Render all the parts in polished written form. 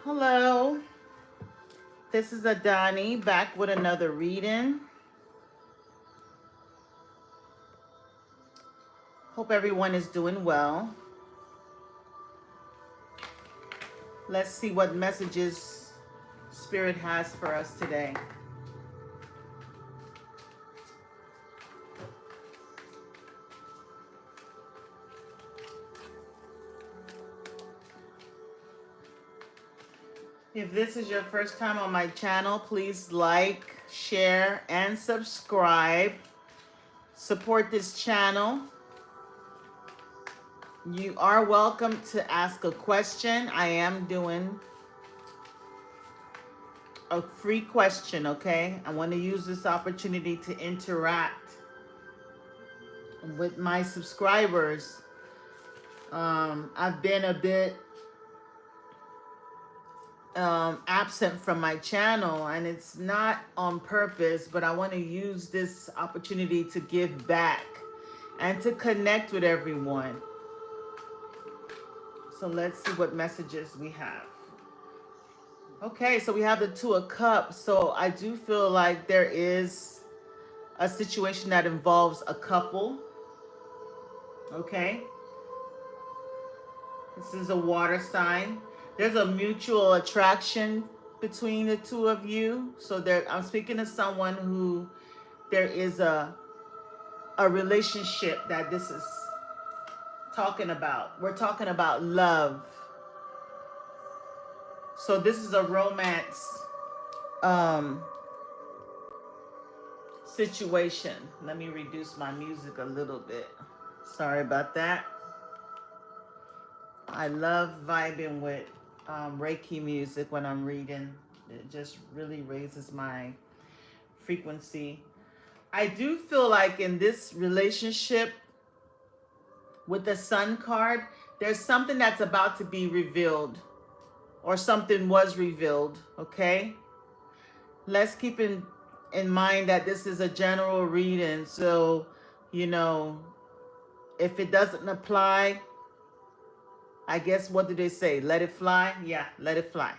Hello, this is Adani back with another reading. Hope everyone is doing well. Let's see what messages Spirit has for us today. If this is your first time on my channel, please like, share, and subscribe. Support this channel. You are welcome to ask a question. I am doing a free question, okay? I want to use this opportunity to interact with my subscribers. I've been a bit absent from my channel, and it's not on purpose, but I want to use this opportunity to give back and to connect with everyone. So let's see what messages we have. Okay, so we have the Two of Cups. So I do feel like there is a situation that involves a couple. Okay, this is a water sign. There's a mutual attraction between the two of you. So there, I'm speaking to someone who there is a relationship that this is talking about. We're talking about love. So this is a romance situation. Let me reduce my music a little bit. Sorry about that. I love vibing with Reiki music when I'm reading. It just really raises my frequency. I do feel like in this relationship with the Sun card, there's something that's about to be revealed, or something was revealed, okay? Let's keep in mind that this is a general reading, so, you know, if it doesn't apply, I guess, what do they say? Let it fly? Yeah, let it fly.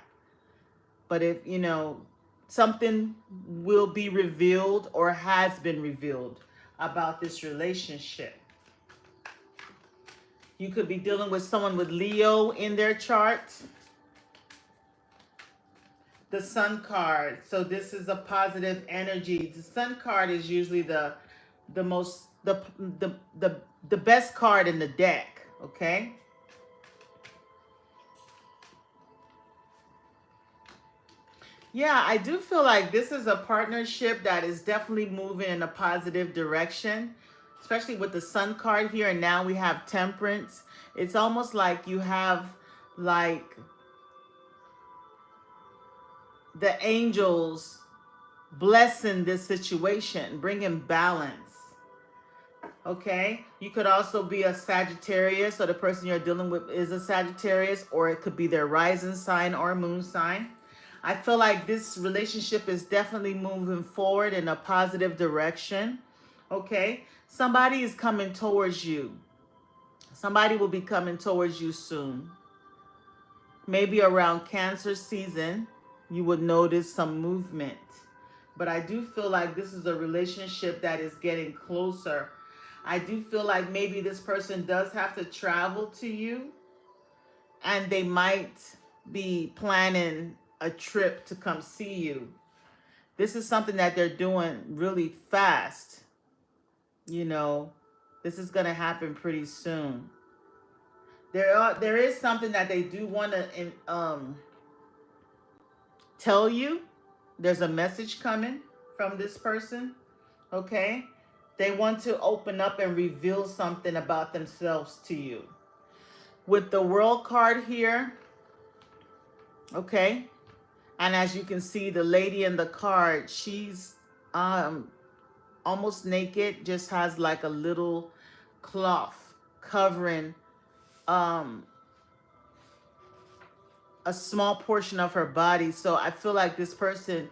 But if, you know, something will be revealed or has been revealed about this relationship. You could be dealing with someone with Leo in their chart. The Sun card. So this is a positive energy. The Sun card is usually the most the best card in the deck, okay? Yeah, I do feel like this is a partnership that is definitely moving in a positive direction, especially with the Sun card here, and now we have Temperance. It's almost like you have like the angels blessing this situation, bringing balance. Okay, you could also be a Sagittarius, so the person you're dealing with is a Sagittarius, or it could be their rising sign or moon sign. I feel like this relationship is definitely moving forward in a positive direction. Okay, somebody is coming towards you. Somebody will be coming towards you soon. Maybe around Cancer season, you would notice some movement. But I do feel like this is a relationship that is getting closer. I do feel like maybe this person does have to travel to you, and they might be planning a trip to come see you. This is something that they're doing really fast. You know, this is going to happen pretty soon. There is something that they do want to tell you. There's a message coming from this person, okay? They want to open up and reveal something about themselves to you. With the World card here, okay? And as you can see, the lady in the card, she's almost naked, just has like a little cloth covering a small portion of her body. So I feel like this person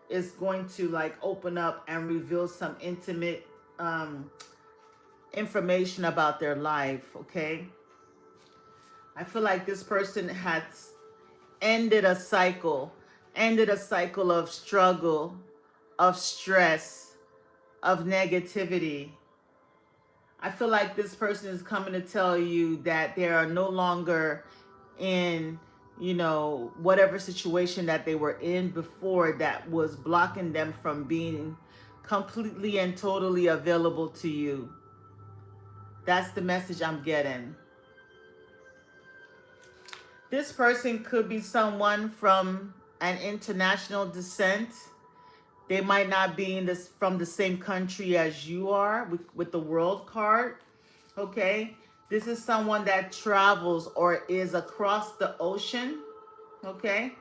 is going to like open up and reveal some intimate information about their life, okay? I feel like this person has ended a cycle, of struggle, of stress, of negativity. I feel like this person is coming to tell you that they are no longer in, whatever situation that they were in before that was blocking them from being completely and totally available to you. That's the message I'm getting. This person could be someone from an international descent. They might not be from the same country as you are with the world card. Okay. This is someone that travels or is across the ocean. Okay.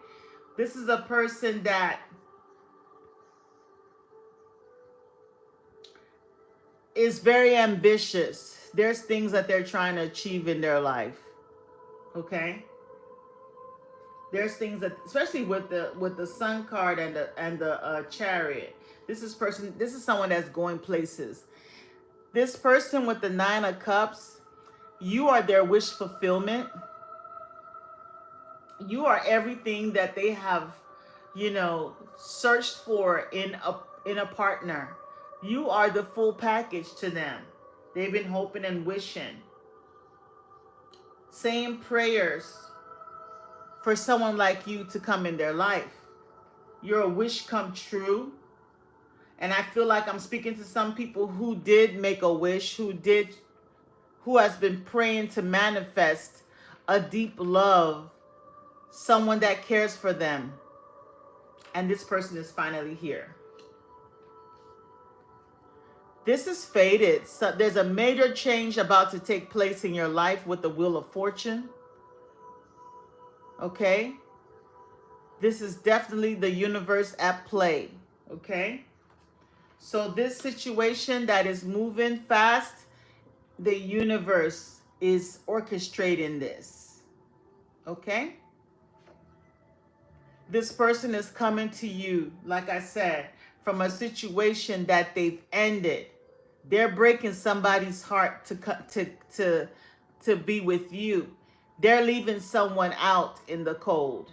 This is a person that is very ambitious. There's things that they're trying to achieve in their life. Okay. There's things that, especially with the Sun card and the Chariot. This is someone that's going places. This person with the 9 of Cups, you are their wish fulfillment. You are everything that they have, searched for in a partner. You are the full package to them. They've been hoping and wishing, saying prayers for someone like you to come in their life. You're a wish come true. And I feel like I'm speaking to some people who did make a wish, who has been praying to manifest a deep love, someone that cares for them. And this person is finally here. This is fated. So there's a major change about to take place in your life with the Wheel of Fortune. Okay? This is definitely the universe at play. Okay? So this situation that is moving fast, the universe is orchestrating this. Okay? This person is coming to you, like I said, from a situation that they've ended. They're breaking somebody's heart to be with you. They're leaving someone out in the cold.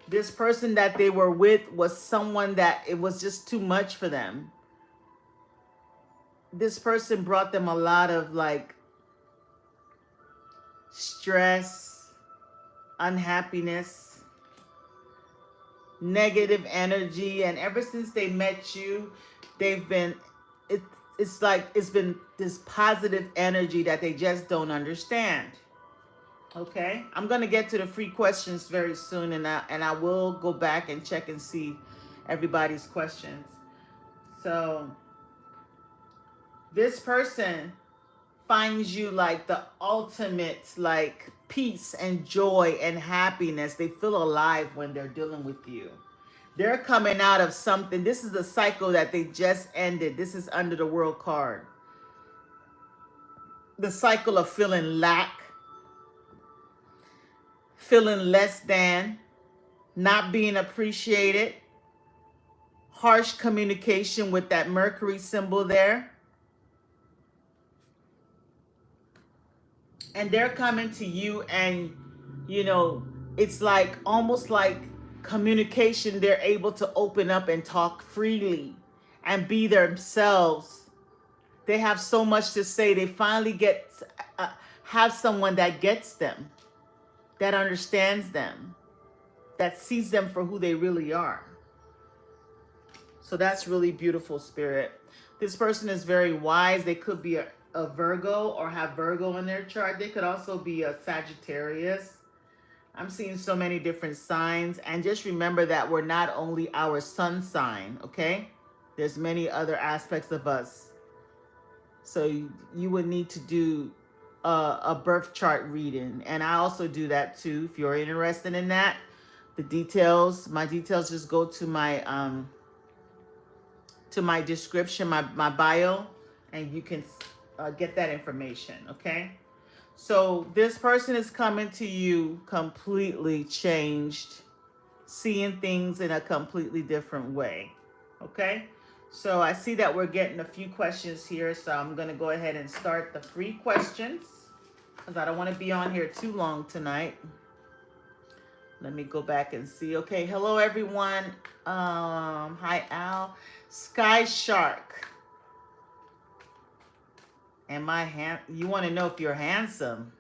This person that they were with was someone that it was just too much for them. This person brought them a lot of stress, unhappiness, negative energy, and ever since they met you, they've been it's been this positive energy that they just don't understand. Okay, I'm gonna get to the free questions very soon, and I will go back and check and see everybody's questions. So this person finds you like the ultimate peace and joy and happiness. They feel alive when they're dealing with you. They're coming out of something. This is the cycle that they just ended. This is under the World card. The cycle of feeling lack, feeling less than, not being appreciated, harsh communication with that Mercury symbol there. And they're coming to you, and it's almost like communication. They're able to open up and talk freely and be themselves. They have so much to say. They finally have someone that gets them, that understands them, that sees them for who they really are. So that's really beautiful, Spirit. This person is very wise. They could be a Virgo or have Virgo in their chart. They could also be a Sagittarius. I'm seeing so many different signs. And just remember that we're not only our sun sign, okay? There's many other aspects of us. So you would need to do a birth chart reading. And I also do that too. If you're interested in that, my details just go to my description, my bio, and you can get that information, okay? So this person is coming to you completely changed, seeing things in a completely different way, okay? So I see that we're getting a few questions here, so I'm going to go ahead and start the free questions because I don't want to be on here too long tonight. Let me go back and see. Okay, hello everyone. Hi Al. Sky Shark. You want to know if you're handsome?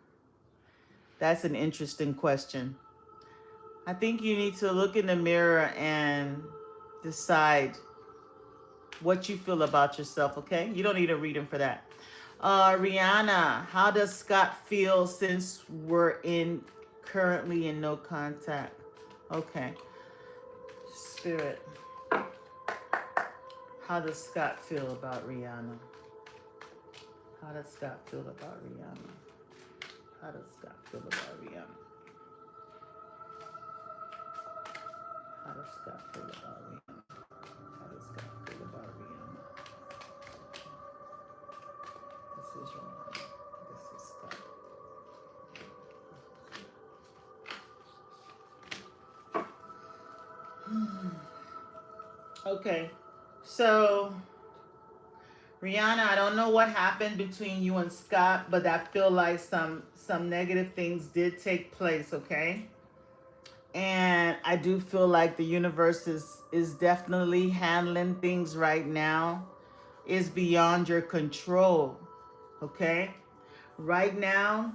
That's an interesting question. I think you need to look in the mirror and decide what you feel about yourself, okay? You don't need a reading for that. Rihanna, how does Scott feel since we're currently in no contact? Okay. Spirit, how does Scott feel about Rihanna? How does Scott feel about Rihanna? How does Scott feel about Rihanna? How does Scott feel about Rihanna? How does Scott feel about Rihanna? This is Rihanna. This is Scott. Okay, so Rihanna, I don't know what happened between you and Scott, but I feel like some negative things did take place, okay? And I do feel like the universe is definitely handling things right now. Is beyond your control, okay? Right now,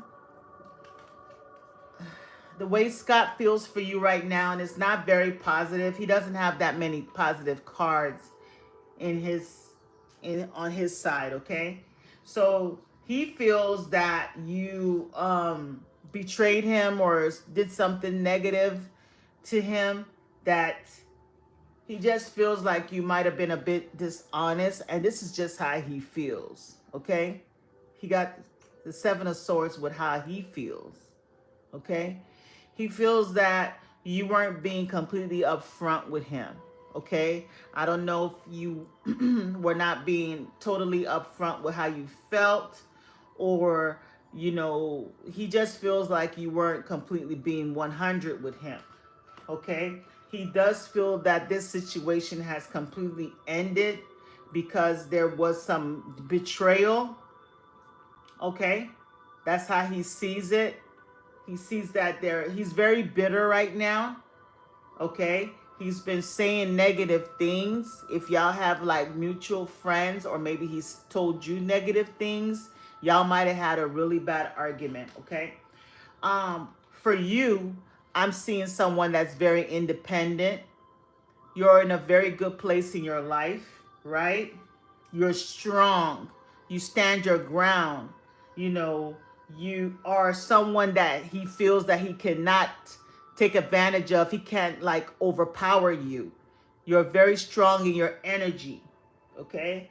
the way Scott feels for you right now, and it's not very positive. He doesn't have that many positive cards in on his side, okay? So he feels that you betrayed him or did something negative to him, that he just feels like you might have been a bit dishonest, and this is just how he feels, okay? He got the Seven of Swords with how he feels, okay? He feels that you weren't being completely upfront with him, okay? I don't know if you were not being totally upfront with how you felt, or, you know, he just feels like you weren't completely being 100 with him, okay? He does feel that this situation has completely ended because there was some betrayal, okay? That's how he sees it. He sees that he's very bitter right now, okay? He's been saying negative things. If y'all have like mutual friends, or maybe he's told you negative things, y'all might have had a really bad argument, okay? For you, I'm seeing someone that's very independent. You're in a very good place in your life, right? You're strong. You stand your ground. You know, you are someone that he feels that he cannot take advantage of. He can't like overpower you. You're very strong in your energy, okay?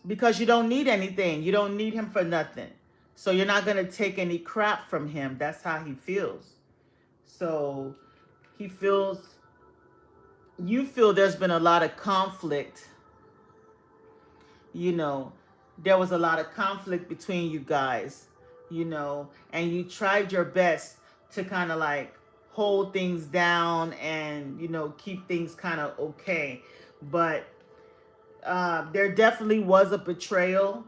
Because you don't need anything. You don't need him for nothing. So you're not going to take any crap from him. That's how he feels. So he feels, you feel there's been a lot of conflict. You know, there was a lot of conflict between you guys, you know, and you tried your best to kind of like hold things down and, you know, keep things kind of okay. But there definitely was a betrayal.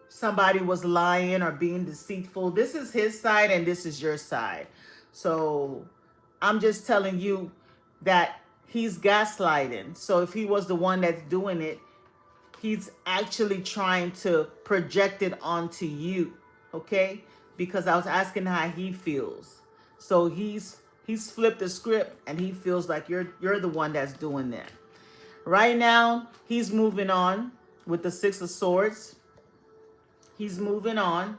Somebody was lying or being deceitful. This is his side and this is your side. So I'm just telling you that he's gaslighting. So if he was the one that's doing it, he's actually trying to project it onto you, okay? Because I was asking how he feels. So he's flipped the script and he feels like you're the one that's doing that. Right now, he's moving on with the Six of Swords. He's moving on,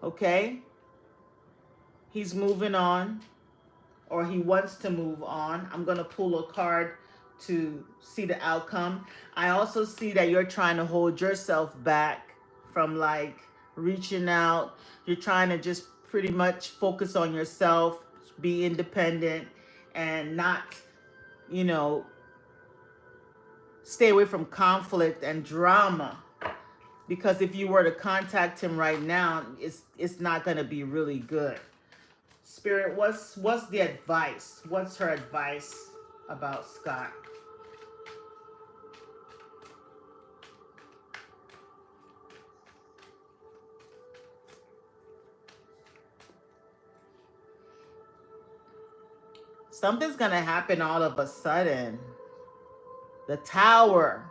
okay? He's moving on, or he wants to move on. I'm going to pull a card to see the outcome. I also see that you're trying to hold yourself back from like reaching out. You're trying to just pretty much focus on yourself, be independent, and not, you know, stay away from conflict and drama. Because if you were to contact him right now, it's not going to be really good. Spirit, what's the advice? What's her advice about Scott? Something's going to happen all of a sudden. The Tower.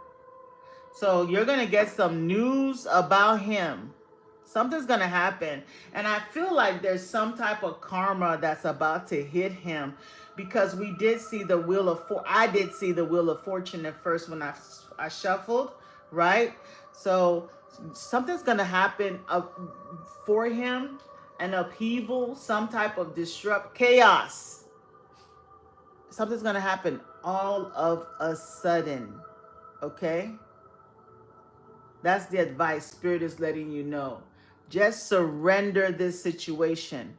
So you're going to get some news about him. Something's going to happen. And I feel like there's some type of karma that's about to hit him, because we did see the Wheel of I did see the Wheel of Fortune at first when I shuffled, right? So something's going to happen for him, an upheaval, some type of chaos. Something's going to happen all of a sudden, okay? That's the advice Spirit is letting you know. Just surrender this situation.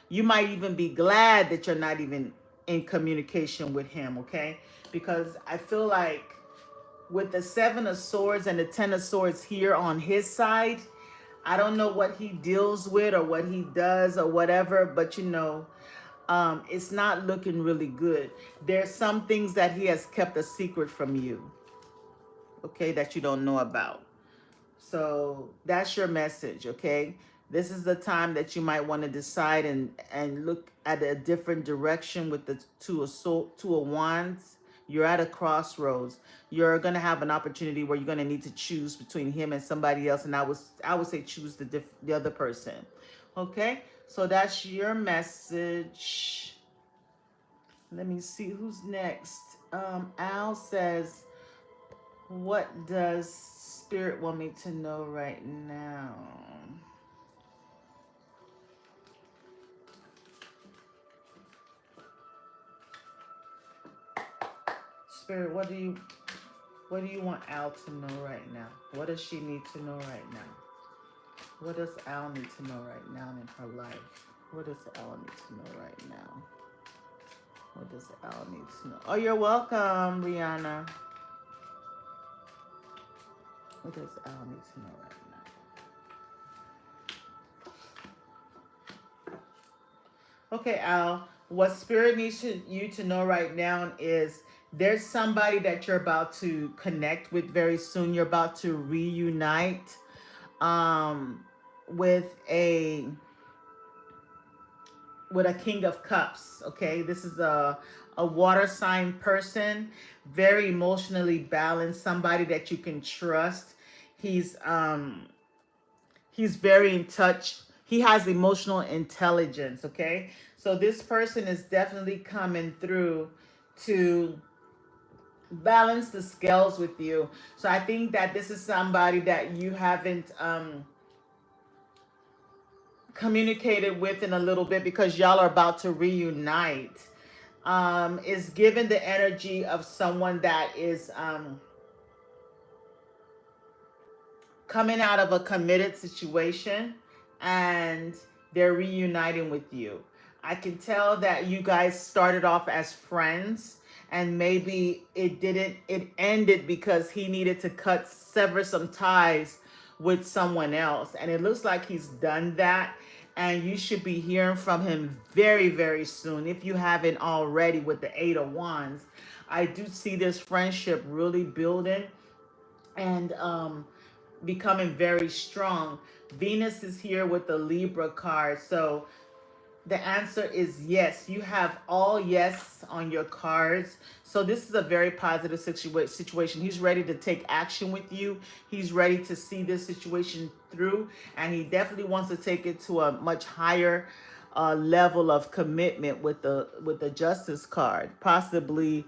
You might even be glad that you're not even in communication with him, okay? Because I feel like with the 7 of Swords and the 10 of Swords here on his side, I don't know what he deals with or what he does or whatever, but it's not looking really good. There's some things that he has kept a secret from you, okay, that you don't know about. So that's your message, okay? This is the time that you might want to decide and look at a different direction with the Two of Wands. You're at a crossroads. You're going to have an opportunity where you're going to need to choose between him and somebody else, and I would say choose the other person. Okay? So that's your message. Let me see who's next. Al says, what does Spirit want me to know right now? Spirit, what do you want Al to know right now? What does she need to know right now? What does Al need to know right now in her life? What does Al need to know right now? What does Al need to know? Oh, you're welcome, Rihanna. What does Al need to know right now? Okay, Al, what Spirit needs you to know right now is there's somebody that you're about to connect with very soon. You're about to reunite with a King of Cups, okay? This is a water sign person, very emotionally balanced, somebody that you can trust. He's very in touch. He has emotional intelligence, okay? So this person is definitely coming through to balance the scales with you. So I think that this is somebody that you haven't communicated with in a little bit, because y'all are about to reunite. Is given the energy of someone that is coming out of a committed situation and they're reuniting with you. I can tell that you guys started off as friends, and maybe it ended because he needed to sever some ties with someone else. And it looks like he's done that. And you should be hearing from him very, very soon, if you haven't already, with the 8 of Wands. I do see this friendship really building and becoming very strong. Venus is here with the Libra card. So the answer is yes. You have all yes on your cards. So this is a very positive situation. He's ready to take action with you. He's ready to see this situation through. And he definitely wants to take it to a much higher level of commitment with the Justice card. Possibly,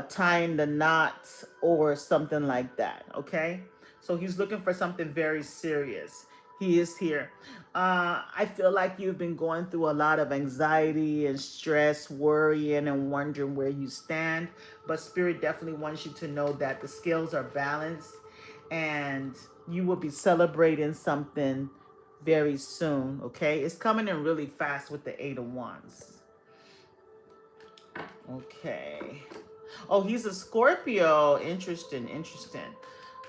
tying the knots or something like that. Okay? So he's looking for something very serious. He is here. I feel like you've been going through a lot of anxiety and stress, worrying and wondering where you stand. But Spirit definitely wants you to know that the scales are balanced and you will be celebrating something very soon, okay? It's coming in really fast with the 8 of Wands. Okay. Oh, he's a Scorpio. Interesting.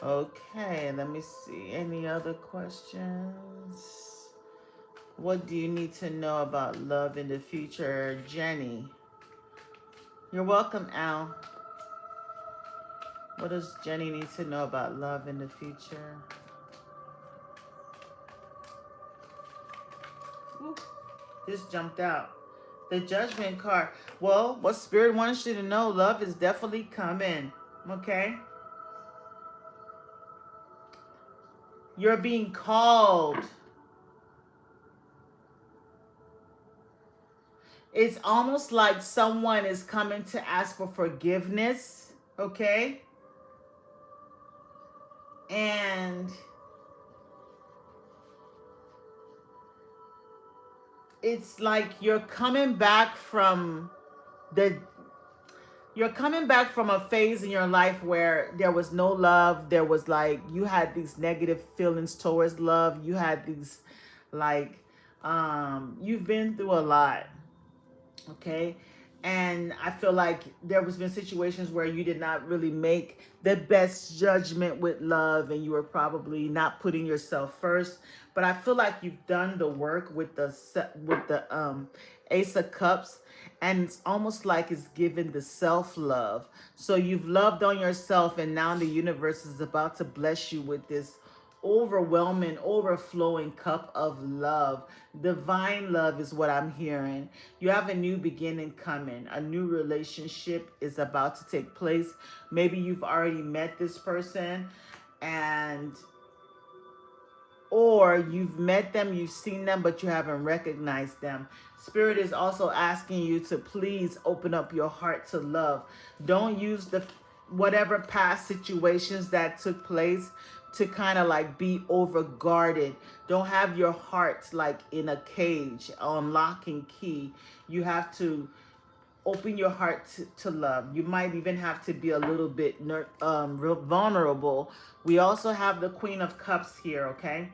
Okay, let me see. Any other questions? What do you need to know about love in the future, Jenny? You're welcome, Al. What does Jenny need to know about love in the future? Ooh, this jumped out. The Judgment card. Well, what Spirit wants you to know, love is definitely coming. Okay? You're being called. It's almost like someone is coming to ask for forgiveness. Okay? And it's like you're coming back from the a phase in your life where there was no love. There was like you had these negative feelings towards love. You had these like you've been through a lot. Okay? And I feel like there was been situations where you did not really make the best judgment with love, and you were probably not putting yourself first. But I feel like you've done the work with the Ace of Cups, and it's almost like it's given the self-love. So you've loved on yourself, and now the universe is about to bless you with this overwhelming, overflowing cup of love. Divine love is what I'm hearing. You have a new beginning coming. A new relationship is about to take place. Maybe you've already met this person, and or you've met them, you've seen them, but you haven't recognized them. Spirit is also asking you to please open up your heart to love. Don't use the whatever past situations that took place to kind of like be over guarded. Don't have your heart like in a cage on lock and key. You have to open your heart to love. You might even have to be a little bit real vulnerable. We also have the Queen of Cups here, okay?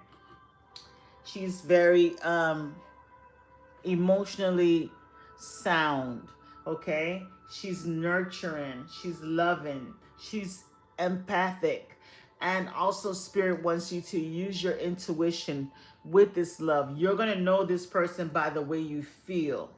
She's very emotionally sound, okay? She's nurturing, she's loving, she's empathic. And also Spirit wants you to use your intuition with this love. You're going to know this person by the way you feel,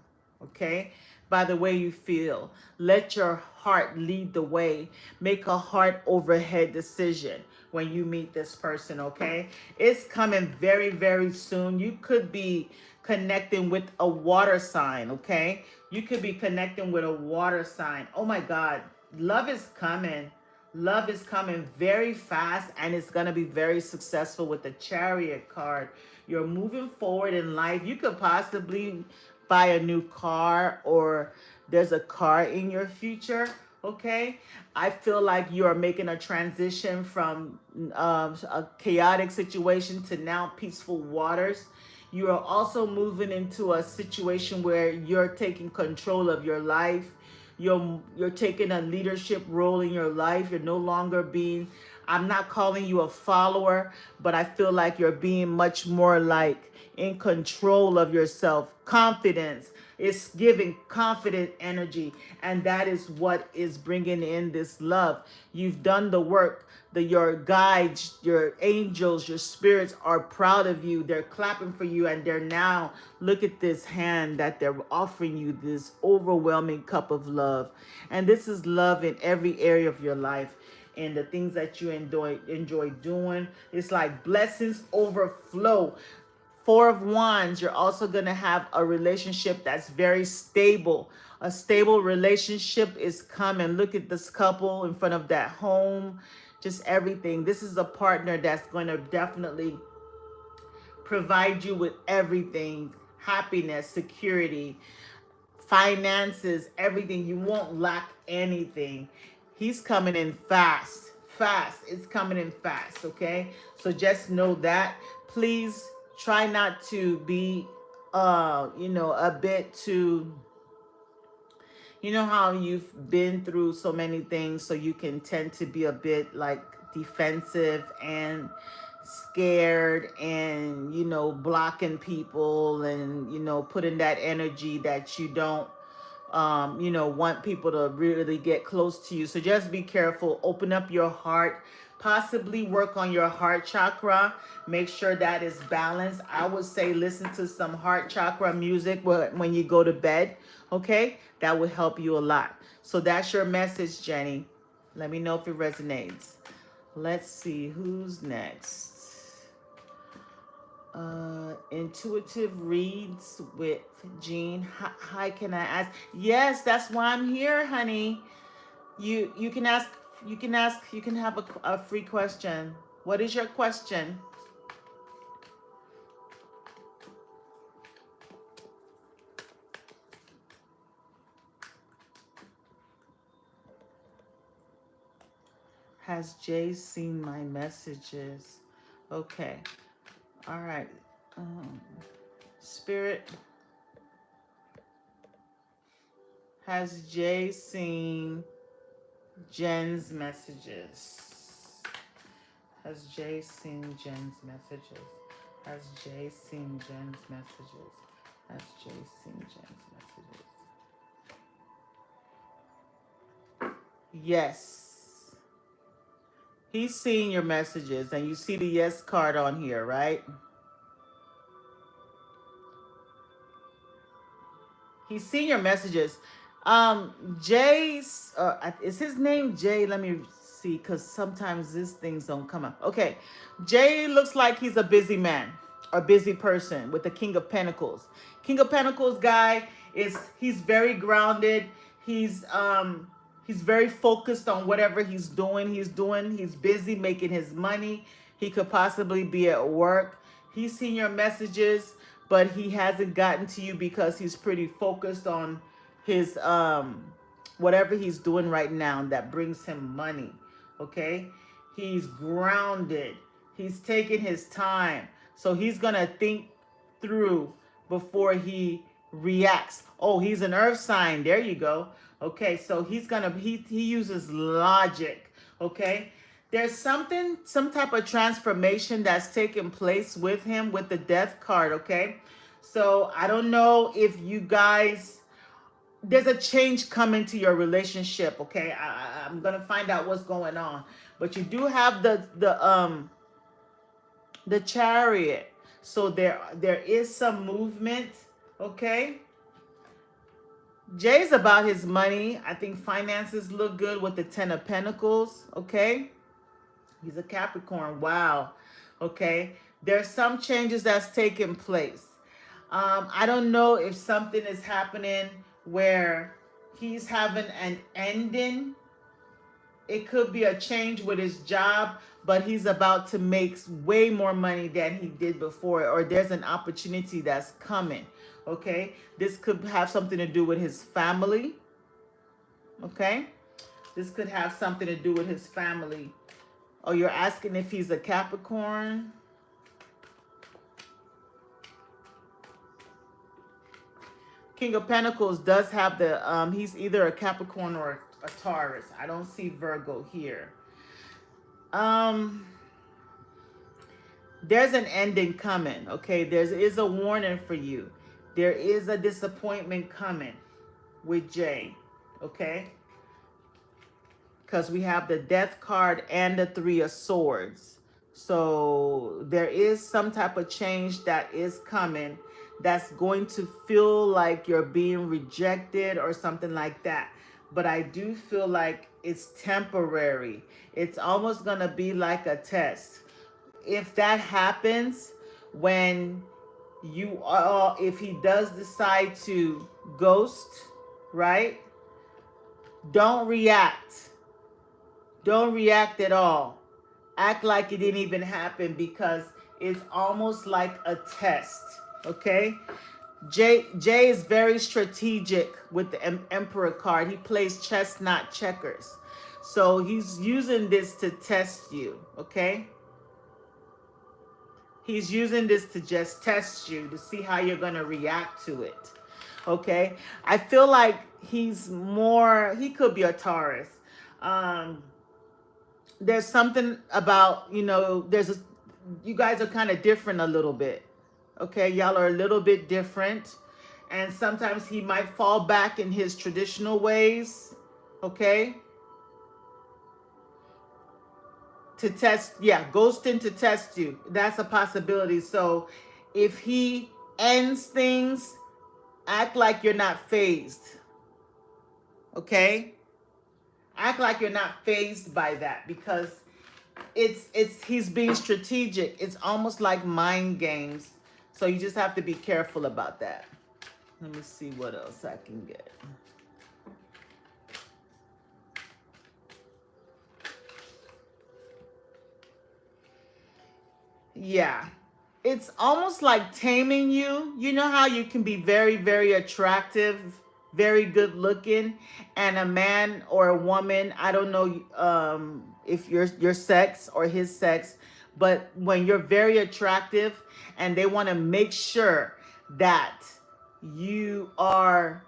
okay? By the way you feel. Let your heart lead the way. Make a heart overhead decision when you meet this person, okay? It's coming very, very soon. You could be connecting with a water sign, okay? You could be connecting with a water sign. Oh my God, love is coming. Love is coming very fast, and it's going to be very successful with the Chariot card. You're moving forward in life. You could possibly buy a new car, or there's a car in your future, okay? I feel like you are making a transition from a chaotic situation to now peaceful waters. You are also moving into a situation where you're taking control of your life. You're taking a leadership role in your life. You're no longer being, I'm not calling you a follower, but I feel like you're being much more like in control of yourself. Confidence. It's giving confident energy, and that is what is bringing in this love. You've done the work. Your guides, your angels, your spirits are proud of you. They're clapping for you, and they're now, look at this hand that they're offering you, this overwhelming cup of love. And this is love in every area of your life and the things that you enjoy doing. It's like blessings overflow. Four of Wands, you're also going to have a relationship that's very stable. A stable relationship is coming. Look at this couple in front of that home. Just everything. This is a partner that's going to definitely provide you with everything. Happiness, security, finances, everything. You won't lack anything. He's coming in fast. Fast. It's coming in fast, okay? So just know that. Please try not to be, a bit too, you know how you've been through so many things, so you can tend to be a bit like defensive and scared and, blocking people and, putting that energy that you don't, want people to really get close to you. So just be careful. Open up your heart. Possibly work on your heart chakra. Make sure that is balanced. I would say listen to some heart chakra music when you go to bed. Okay? That would help you a lot. So that's your message, Jenny. Let me know if it resonates. Let's see who's next. Intuitive reads with Jean. Hi, can I ask? Yes, that's why I'm here, honey. You can ask. You can have a free question. What is your question? Has Jay seen my messages? Okay. All right. Um, Spirit, has Jay seen Jen's messages? Has Jay seen Jen's messages? Has Jay seen Jen's messages? Has Jay seen Jen's messages? Yes. He's seen your messages, and you see the yes card on here, right? He's seen your messages. Jay's is his name Jay? Let me see, because sometimes these things don't come up. Okay, Jay looks like he's a busy man or busy person with the King of Pentacles. King of Pentacles guy he's very grounded. He's very focused on whatever he's doing. He's busy making his money. He could possibly be at work. He's seen your messages, but he hasn't gotten to you because he's pretty focused on his whatever he's doing right now that brings him money. Okay? He's grounded. He's taking his time. So he's going to think through before he reacts. Oh, he's an earth sign. There you go. Okay, so he uses logic. Okay? There's some type of transformation that's taking place with him with the death card, okay? So I don't know if you guys, there's a change coming to your relationship, okay? I'm gonna find out what's going on. But you do have the Chariot. So there is some movement, okay? Jay's about his money. I think finances look good with the Ten of Pentacles, okay? He's a Capricorn. Wow. Okay. There's some changes that's taking place. I don't know if something is happening where he's having an ending. It could be a change with his job, but he's about to make way more money than he did before, or there's an opportunity that's coming. Okay. This could have something to do with his family. Okay. This could have something to do with his family. Oh, you're asking if he's a Capricorn? King of Pentacles does have the, he's either a Capricorn or a Taurus. I don't see Virgo here. There's an ending coming, okay? There is a warning for you. There is a disappointment coming with Jay, okay? Because we have the Death card and the Three of Swords. So there is some type of change that is coming that's going to feel like you're being rejected or something like that. But I do feel like it's temporary. It's almost going to be like a test. If that happens, when if he does decide to ghost, right? Don't react. Don't react at all. Act like it didn't even happen, because it's almost like a test, okay? Jay is very strategic with the Emperor card. He plays chess, not checkers. So he's using this to test you, okay? He's using this to just test you to see how you're going to react to it, okay? I feel like he could be a Taurus. There's something about, you guys are kind of different a little bit. Okay, y'all are a little bit different. And sometimes he might fall back in his traditional ways. Okay. To test, ghosting to test you. That's a possibility. So if he ends things, act like you're not fazed. Okay? Act like you're not fazed by that, because he's being strategic. It's almost like mind games. So you just have to be careful about that. Let me see what else I can get. Yeah. It's almost like taming you. You know how you can be very, very attractive, very good looking, and a man or a woman, I don't know if your sex or his sex, but when you're very attractive and they want to make sure that you are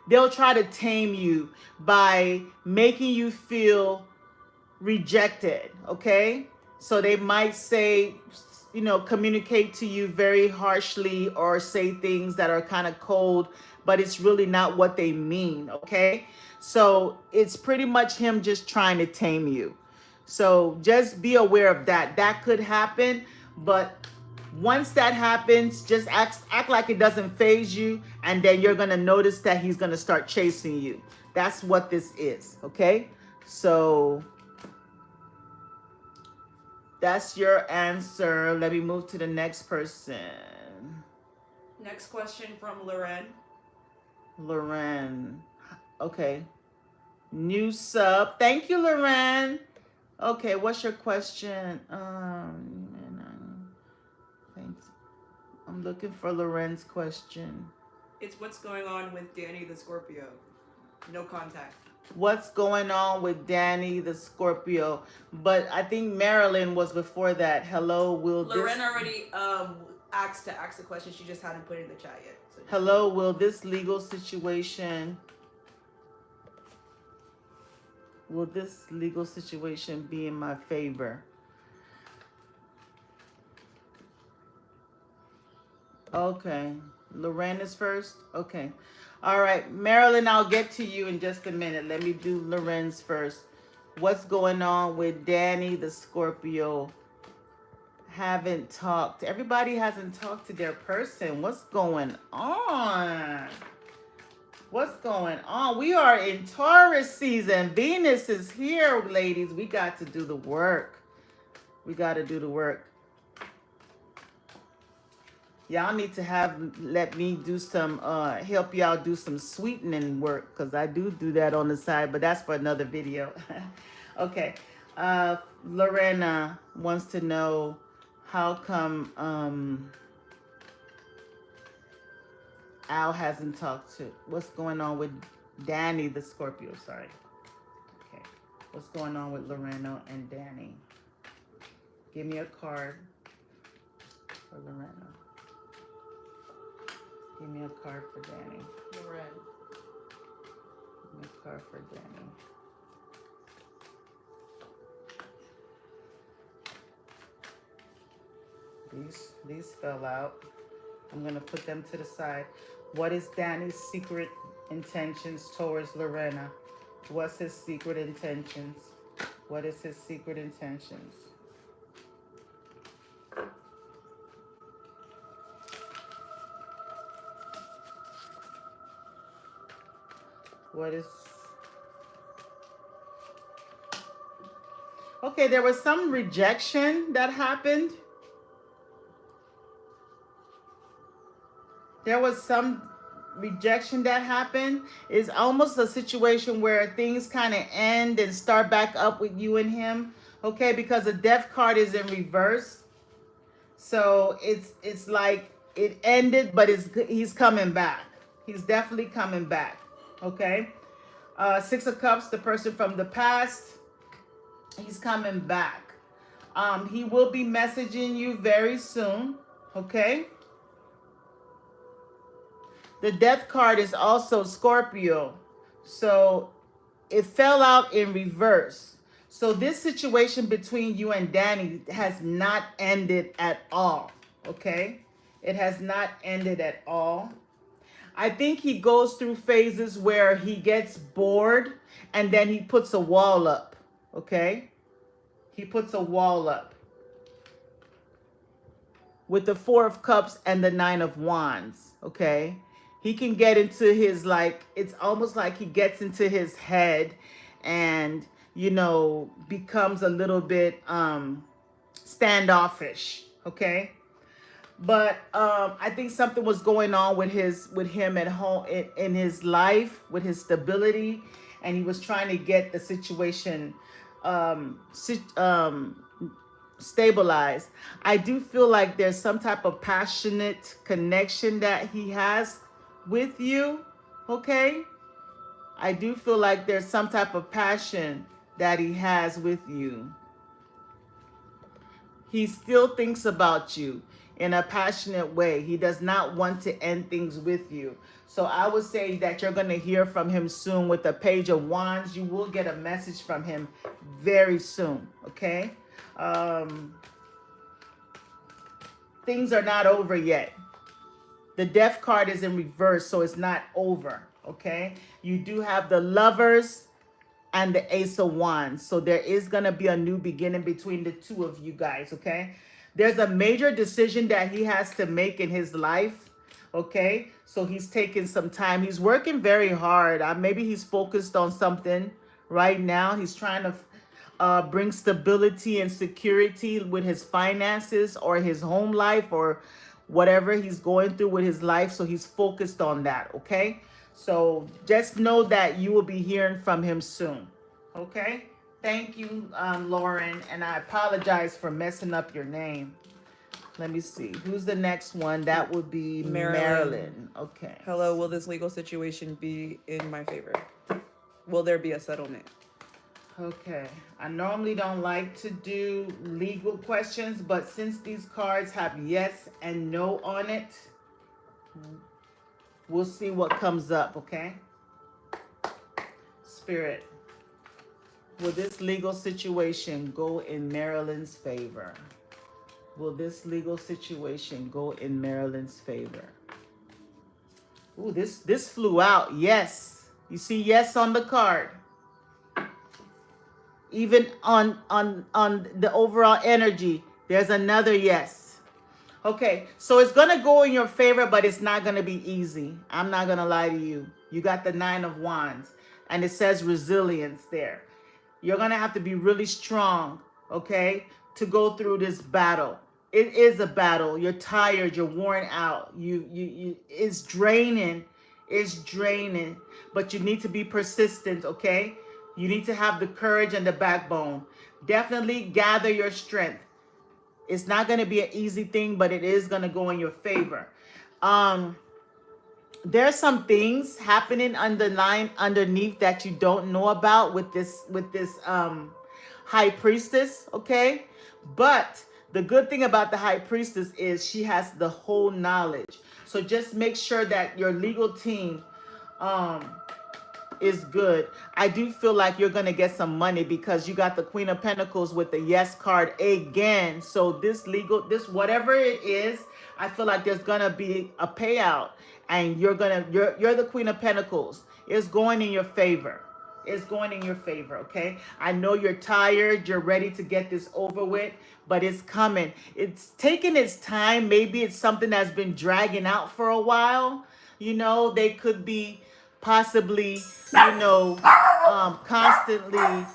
they'll try to tame you by making you feel rejected, okay? So they might say, communicate to you very harshly or say things that are kind of cold, but it's really not what they mean, okay? So it's pretty much him just trying to tame you. So just be aware of that. That could happen, but once that happens, just act like it doesn't faze you, and then you're going to notice that he's going to start chasing you. That's what this is, okay? So that's your answer. Let me move to the next person. Next question from Loren. Loren. Okay. New sub. Thank you, Loren. Okay, what's your question? Thanks. I'm looking for Loren's question. It's what's going on with Danny the Scorpio. No contact. What's going on with Danny the Scorpio? But I think Marilyn was before that. Hello, will Loren already asked the question. She just hadn't put it in the chat yet. So hello, will this legal situation be in my favor? Okay. Loren is first? Okay. All right. Marilyn, I'll get to you in just a minute. Let me do Loren's first. What's going on with Danny the Scorpio? Haven't talked. Everybody hasn't talked to their person. What's going on? What's going on? We are in Taurus season. Venus is here, ladies. We got to do the work. We got to do the work. Y'all need to let me do some, help y'all do some sweetening work, because I do that on the side, but that's for another video. Okay. Lorena wants to know, how come Al hasn't talked to, what's going on with Danny the Scorpio, sorry. Okay. What's going on with Lorena and Danny? Give me a card for Lorena. Give me a card for Danny. Loren. Give me a card for Danny. These fell out. I'm going to put them to the side. What is Danny's secret intentions towards Lorena? What's his secret intentions? What is his secret intentions? What is... Okay, there was some rejection that happened. There was some rejection that happened. It's almost a situation where things kind of end and start back up with you and him. Okay, because the death card is in reverse. So it's like it ended, but he's coming back. He's definitely coming back. Okay. Six of Cups, the person from the past, he's coming back. He will be messaging you very soon. Okay. The death card is also Scorpio. So it fell out in reverse. So this situation between you and Danny has not ended at all. Okay. It has not ended at all. I think he goes through phases where he gets bored and then he puts a wall up. Okay. He puts a wall up. With the Four of Cups and the Nine of Wands. Okay. He can get into his, like, it's almost like he gets into his head and, you know, becomes a little bit standoffish, okay? But I think something was going on with him at home in his life, with his stability, and he was trying to get the situation stabilized. I do feel like there's some type of passionate connection that he has with you, okay? I do feel like there's some type of passion that he has with you. He still thinks about you in a passionate way. He does not want to end things with you. So I would say that you're going to hear from him soon with the Page of Wands. You will get a message from him very soon, okay? Things are not over yet. The Death card is in reverse, so it's not over, okay? You do have the Lovers and the Ace of Wands. So there is going to be a new beginning between the two of you guys, okay? There's a major decision that he has to make in his life, okay? So he's taking some time. He's working very hard. Maybe he's focused on something right now. He's trying to bring stability and security with his finances or his home life or whatever he's going through with his life. So he's focused on that, okay? So just know that you will be hearing from him soon. Okay? Thank you, Lauren. And I apologize for messing up your name. Let me see. Who's the next one? That would be Marilyn. Okay. Hello, will this legal situation be in my favor? Will there be a settlement? Okay. I normally don't like to do legal questions, but since these cards have yes and no on it, we'll see what comes up, okay? Spirit, will this legal situation go in Marilyn's favor? Will this legal situation go in Marilyn's favor? Ooh, this flew out. Yes. You see yes on the card. Even on the overall energy, there's another yes. Okay, so it's going to go in your favor, but it's not going to be easy. I'm not going to lie to you. You got the Nine of Wands, and it says resilience there. You're going to have to be really strong, okay, to go through this battle. It is a battle. You're tired. You're worn out. It's draining. It's draining, but you need to be persistent, okay? You need to have the courage and the backbone. Definitely gather your strength. It's not going to be an easy thing, but it is going to go in your favor. There's some things happening underneath that you don't know about with this high priestess, okay? But the good thing about the high priestess is she has the whole knowledge. So just make sure that your legal team is good. I do feel like you're going to get some money because you got the Queen of Pentacles with the yes card again. So this whatever it is, I feel like there's going to be a payout, and you're the Queen of Pentacles. It's going in your favor. It's going in your favor, okay? I know you're tired. You're ready to get this over with, but it's coming. It's taking its time. Maybe it's something that's been dragging out for a while. You know, they could be possibly, constantly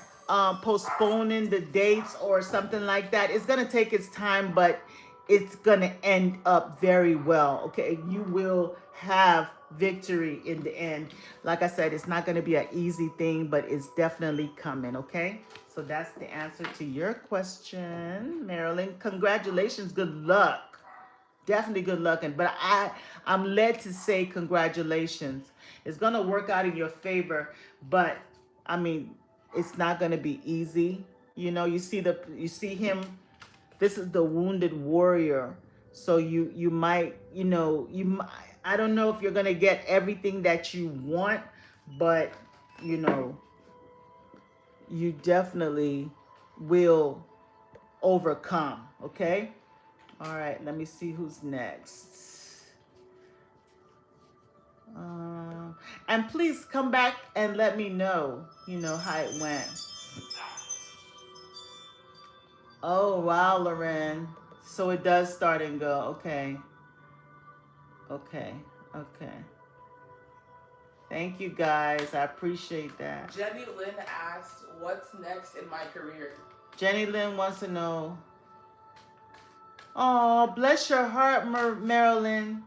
postponing the dates or something like that. It's going to take its time, but it's going to end up very well, okay? You will have victory in the end. Like I said, it's not going to be an easy thing, but it's definitely coming, okay? So that's the answer to your question, Marilyn. Congratulations. Good luck. Definitely good luck. But I'm led to say congratulations. It's going to work out in your favor, but I mean, it's not going to be easy. You know, you see him. This is the wounded warrior. So you might, I don't know if you're going to get everything that you want, but you definitely will overcome, okay? All right, let me see who's next. And please come back and let me know, how it went. Oh, wow, Loren. So it does start and go. Okay. Okay. Okay. Thank you guys. I appreciate that. Jenny Lynn asked, "What's next in my career?" Jenny Lynn wants to know. Oh, bless your heart, Marilyn.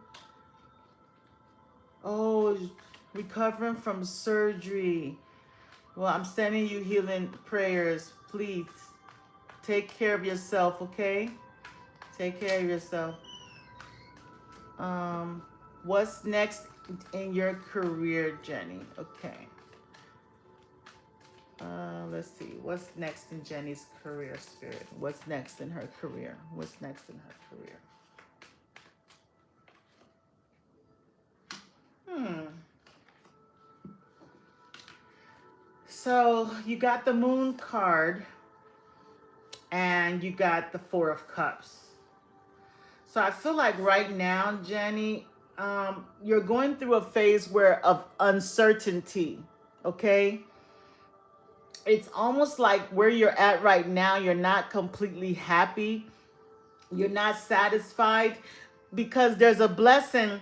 Oh, recovering from surgery. Well, I'm sending you healing prayers. Please take care of yourself, okay? Take care of yourself. Um, what's next in your career, Jenny? Okay. Let's see. What's next in Jenny's career, Spirit? What's next in her career? What's next in her career? So you got the Moon card and you got the Four of Cups. So I feel like right now, Jenny, you're going through a phase where of uncertainty. Okay, it's almost like where you're at right now, you're not completely happy, you're not satisfied, because there's a blessing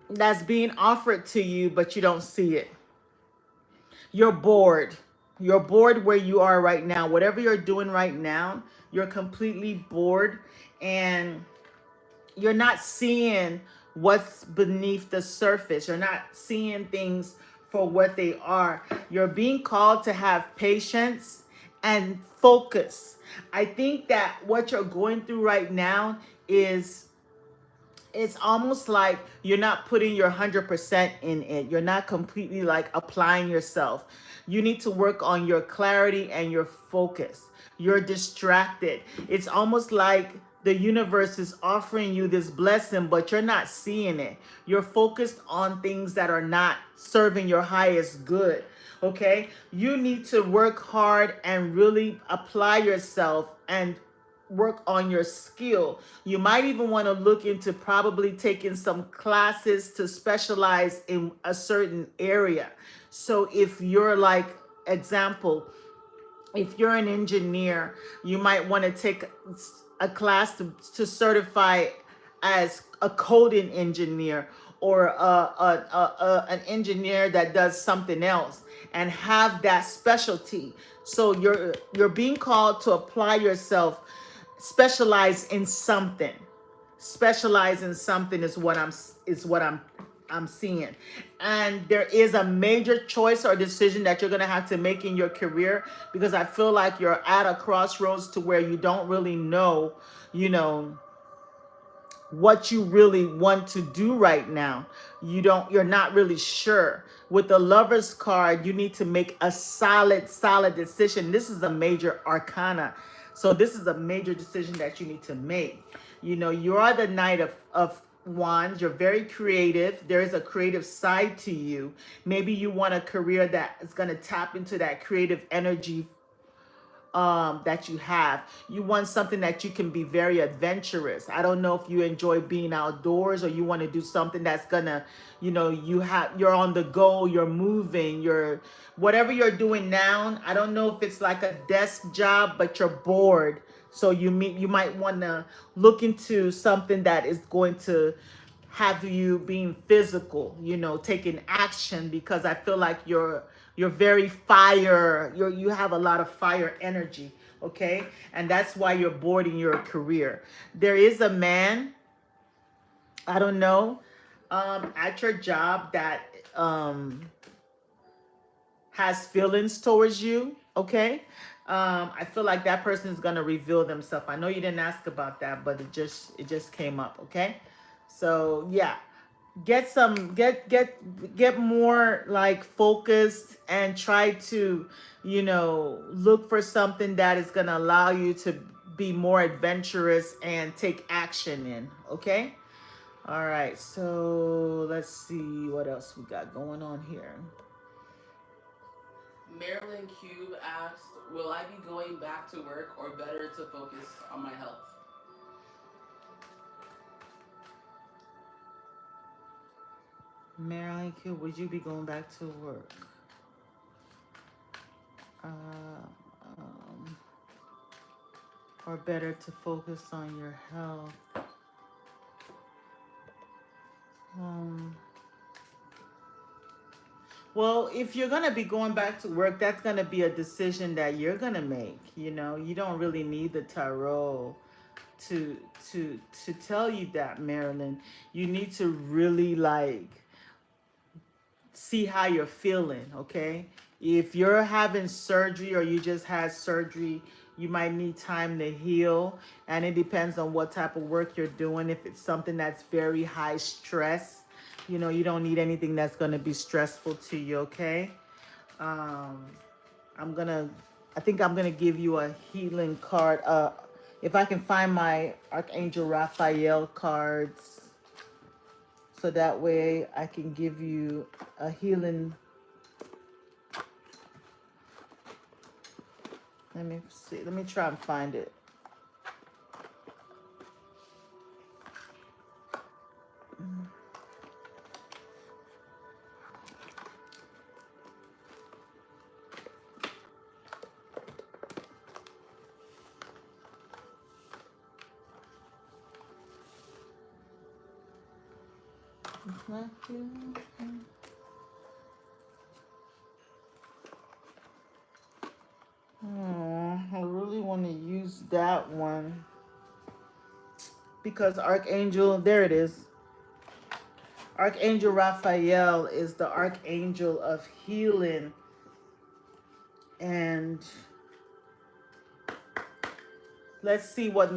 that's being offered to you, but you don't see it. You're bored. You're bored where you are right now. Whatever you're doing right now, you're completely bored, and you're not seeing what's beneath the surface. You're not seeing things for what they are. You're being called to have patience and focus. I think that what you're going through right now is, it's almost like you're not putting your 100% in it. You're not completely like applying yourself. You need to work on your clarity and your focus. You're distracted. It's almost like the universe is offering you this blessing, but you're not seeing it. You're focused on things that are not serving your highest good. Okay? You need to work hard and really apply yourself and work on your skill. You might even want to look into probably taking some classes to specialize in a certain area. So if you're like, example, if you're an engineer, you might want to take a class to certify as a coding engineer, or an engineer that does something else and have that specialty. So you're being called to apply yourself, specialize in something. Specialize in something is what I'm seeing. And there is a major choice or decision that you're going to have to make in your career, because I feel like you're at a crossroads to where you don't really know, what you really want to do right now. You're not really sure. With the Lover's card, you need to make a solid decision. This is a major arcana. So this is a major decision that you need to make. You are the Knight of Wands. You're very creative. There is a creative side to you. Maybe you want a career that is going to tap into that creative energy that you have. You want something that you can be very adventurous. I don't know if you enjoy being outdoors, or you want to do something that's gonna, you're on the go, you're moving, whatever you're doing now. I don't know if it's like a desk job, but you're bored. So you might want to look into something that is going to have you being physical, taking action, because I feel like you're very fire. You have a lot of fire energy, okay? And that's why you're bored in your career. There is a man, I don't know, at your job that has feelings towards you, okay? I feel like that person is gonna reveal themselves. I know you didn't ask about that, but it just came up, okay? So yeah, get more like focused, and try to look for something that is going to allow you to be more adventurous and take action in. Okay, all right, so let's see what else we got going on here. Marilyn Cube asked, "Will I be going back to work, or better to focus on my health?" Marilyn Q, would you be going back to work? Uh, um, or better to focus on your health? Um, Well, if you're gonna be going back to work, that's gonna be a decision that you're gonna make. You don't really need the tarot to to tell you that, Marilyn. You need to really like see how you're feeling, okay? If you're having surgery or you just had surgery, you might need time to heal. And it depends on what type of work you're doing. If it's something that's very high stress, you don't need anything that's going to be stressful to you, okay? Um, I'm going to, I think I'm going to give you a healing card. If I can find my Archangel Raphael cards, so that way I can give you a healing. Let me see. Let me try and find it. It's not here. Oh, I really want to use that one because Archangel, there it is. Archangel Raphael is the archangel of healing, and let's see what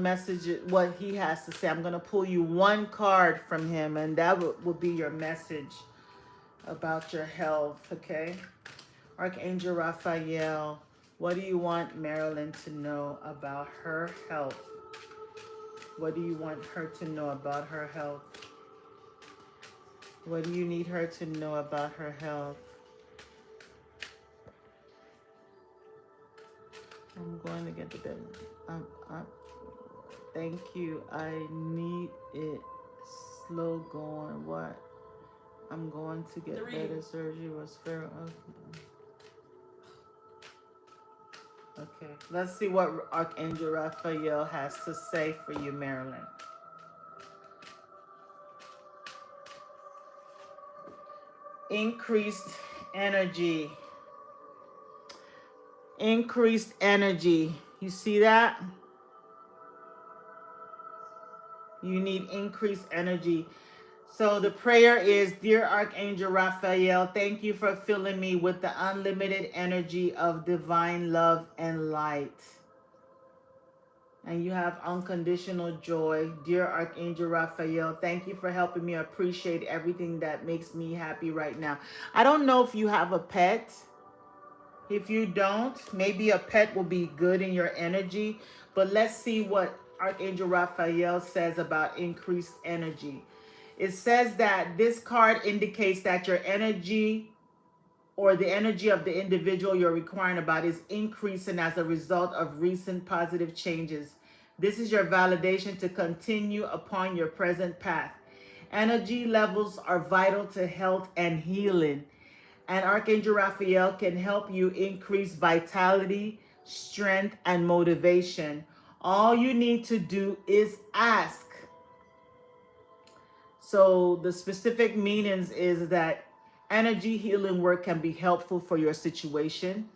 what he has to say. I'm going to pull you one card from him, and that will be your message about your health, okay? Archangel Raphael, what do you want Marilyn to know about her health? What do you want her to know about her health? What do you need her to know about her health? I'm going to get the bed. Thank you. I need it slow going. What? I'm going to get better surgery. Was fair. Okay. Let's see what Archangel Raphael has to say for you, Marilyn. Increased energy. Increased energy. You see that? You need increased energy. So the prayer is, Dear Archangel Raphael, thank you for filling me with the unlimited energy of divine love and light. And you have unconditional joy. Dear Archangel Raphael, thank you for helping me appreciate everything that makes me happy right now. I don't know if you have a pet. If you don't, maybe a pet will be good in your energy. But let's see what Archangel Raphael says about increased energy. It says that this card indicates that your energy or the energy of the individual you're inquiring about is increasing as a result of recent positive changes. This is your validation to continue upon your present path. Energy levels are vital to health and healing, and Archangel Raphael can help you increase vitality, strength, and motivation. All you need to do is ask. So the specific meanings is that energy healing work can be helpful for your situation.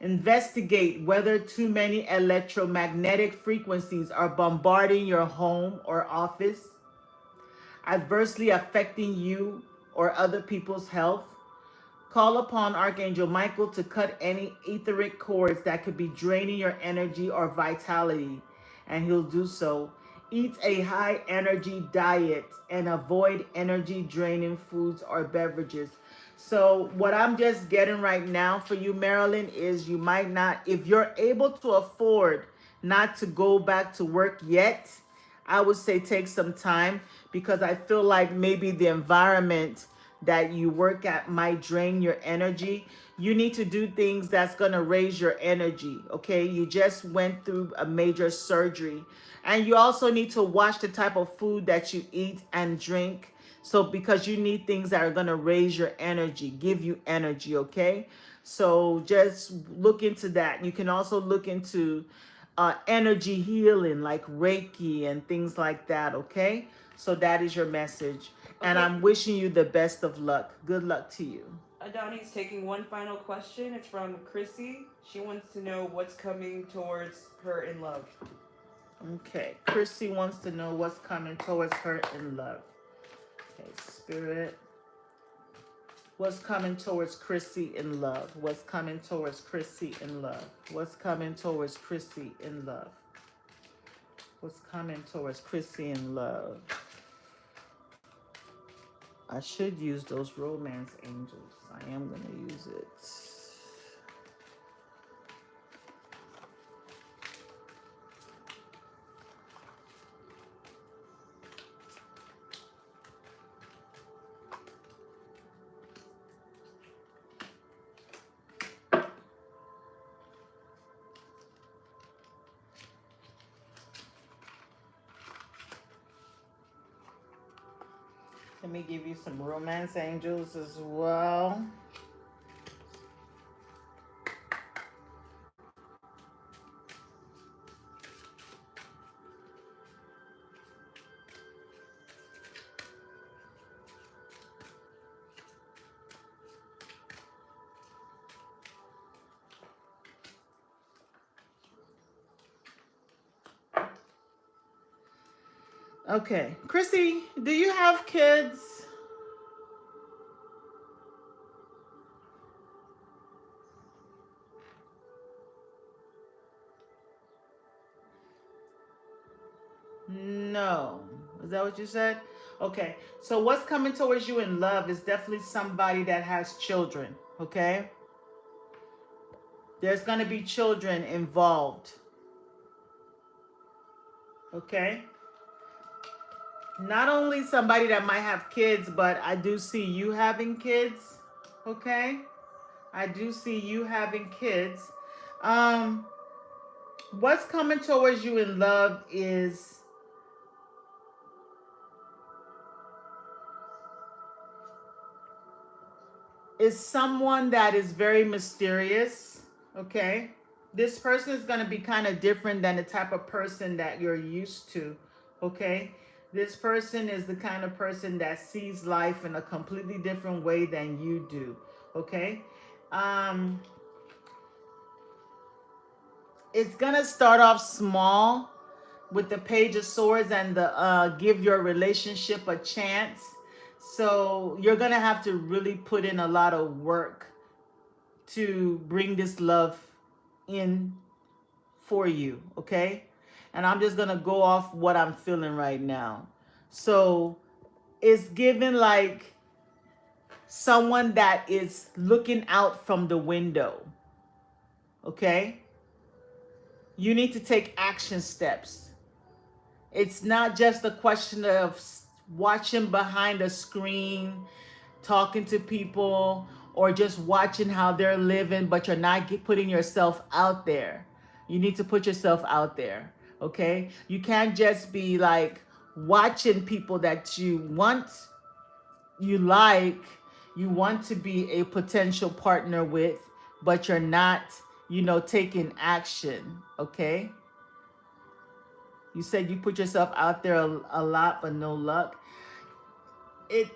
Investigate whether too many electromagnetic frequencies are bombarding your home or office, adversely affecting you or other people's health. Call upon Archangel Michael to cut any etheric cords that could be draining your energy or vitality, and he'll do so. Eat a high energy diet and avoid energy draining foods or beverages. So what I'm just getting right now for you, Marilyn, is you might not, if you're able to afford not to go back to work yet, I would say take some time, because I feel like maybe the environment that you work at might drain your energy. You need to do things that's going to raise your energy, okay? You just went through a major surgery. And you also need to watch the type of food that you eat and drink. So because you need things that are going to raise your energy, give you energy, okay? So just look into that. You can also look into energy healing like Reiki and things like that, okay? So that is your message. And Okay. I'm wishing you the best of luck. Good luck to you. Adani's taking one final question. It's from Chrissy. She wants to know what's coming towards her in love. Okay, Chrissy wants to know what's coming towards her in love. Okay, Spirit. What's coming towards Chrissy in love? What's coming towards Chrissy in love? What's coming towards Chrissy in love? What's coming towards Chrissy in love? I should use those romance angels. I am going to use it. Let me give you some romance angels as well. Okay, Chrissy, do you have kids? No. Is that what you said? Okay. So what's coming towards you in love is definitely somebody that has children, okay? There's going to be children involved. Okay? Not only somebody that might have kids, but I do see you having kids, okay? I do see you having kids. What's coming towards you in love is someone that is very mysterious, okay? This person is going to be kind of different than the type of person that you're used to, okay? This person is the kind of person that sees life in a completely different way than you do, okay? It's going to start off small with the Page of Swords and the give your relationship a chance. So you're going to have to really put in a lot of work to bring this love in for you, okay? And I'm just going to go off what I'm feeling right now. So it's given like someone that is looking out from the window, okay? You need to take action steps. It's not just a question of watching behind a screen, talking to people, or just watching how they're living, but you're not putting yourself out there. You need to put yourself out there, okay? You can't just be like watching people that you want, you like, you want to be a potential partner with, but you're not, taking action, okay? You said you put yourself out there a lot, but no luck. It's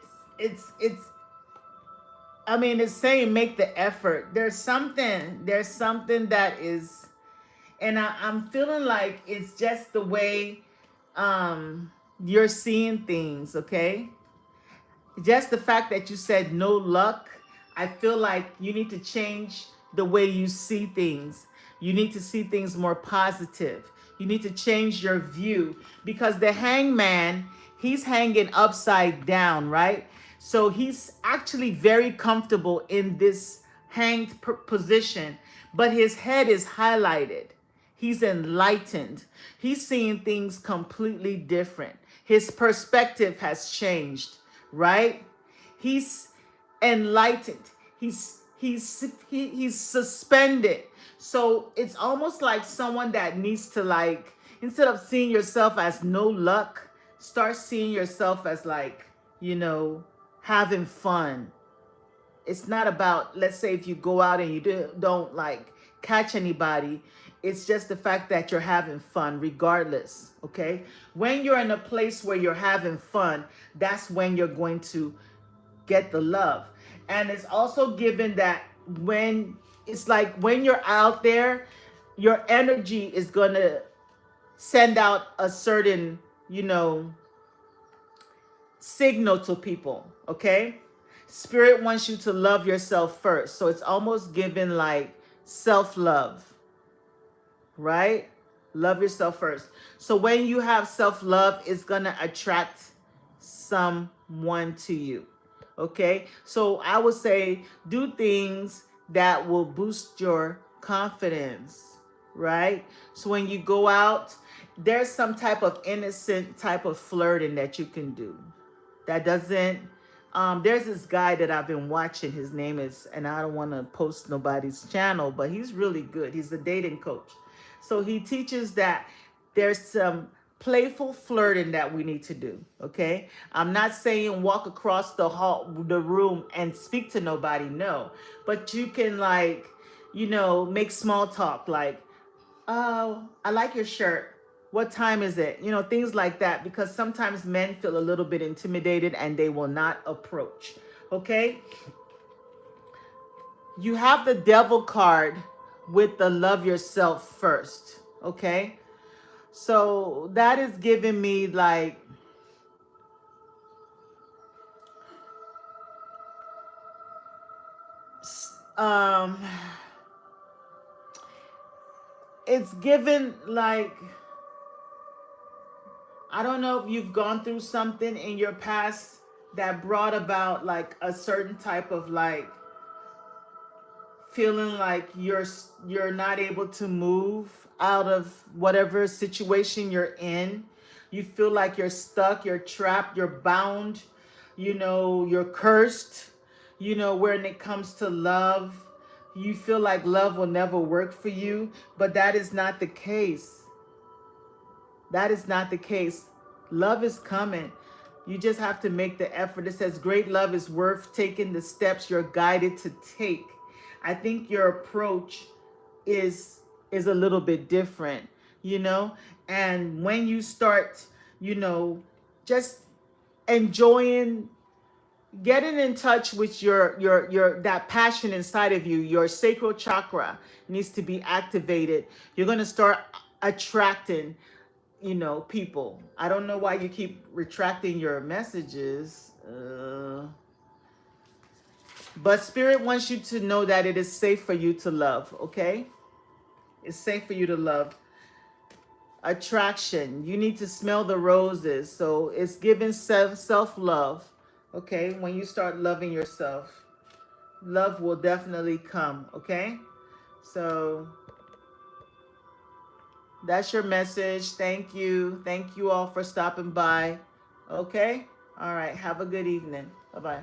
saying make the effort. There's something that is, and I'm feeling like it's just the way you're seeing things, okay? Just the fact that you said no luck, I feel like you need to change the way you see things. You need to see things more positive. You need to change your view, because the hangman, he's hanging upside down, right? So he's actually very comfortable in this hanged position, but his head is highlighted. He's enlightened. He's seeing things completely different. His perspective has changed, right? He's enlightened. He's suspended. So it's almost like someone that needs to, like, instead of seeing yourself as no luck, start seeing yourself as like, having fun. It's not about, let's say if you go out and you don't like catch anybody, it's just the fact that you're having fun regardless, okay? When you're in a place where you're having fun, that's when you're going to get the love. And it's also given that when it's like when you're out there, your energy is going to send out a certain, you know, signal to people, okay? Spirit wants you to love yourself first. So it's almost given like self-love, right? Love yourself first. So when you have self-love, it's going to attract someone to you. Okay? So I would say do things that will boost your confidence, right? So when you go out, there's some type of innocent type of flirting that you can do. That doesn't there's this guy that I've been watching. His name is, and I don't want to post nobody's channel, but he's really good. He's a dating coach. So he teaches that there's some playful flirting that we need to do, okay? I'm not saying walk across the room and speak to nobody, no. But you can like, you know, make small talk like, "Oh, I like your shirt. What time is it?" You know, things like that, because sometimes men feel a little bit intimidated and they will not approach. Okay? You have the devil card with the love yourself first. Okay? So that is giving me like um it's given like, I don't know if you've gone through something in your past that brought about like a certain type of like feeling like you're not able to move out of whatever situation you're in. You feel like you're stuck, you're trapped, you're bound, you know, you're cursed, you know, when it comes to love. You feel like love will never work for you, but that is not the case. That is not the case. Love is coming. You just have to make the effort. It says great love is worth taking the steps you're guided to take. I think your approach is a little bit different, you know? And when you start, you know, just enjoying, getting in touch with your that passion inside of you, your sacral chakra needs to be activated. You're going to start attracting, you know, people. I don't know why you keep retracting your messages. But Spirit wants you to know that it is safe for you to love, okay? It's safe for you to love. Attraction. You need to smell the roses. So it's giving self-love, okay? When you start loving yourself, love will definitely come, okay? So that's your message. Thank you. Thank you all for stopping by, okay? All right. Have a good evening. Bye-bye.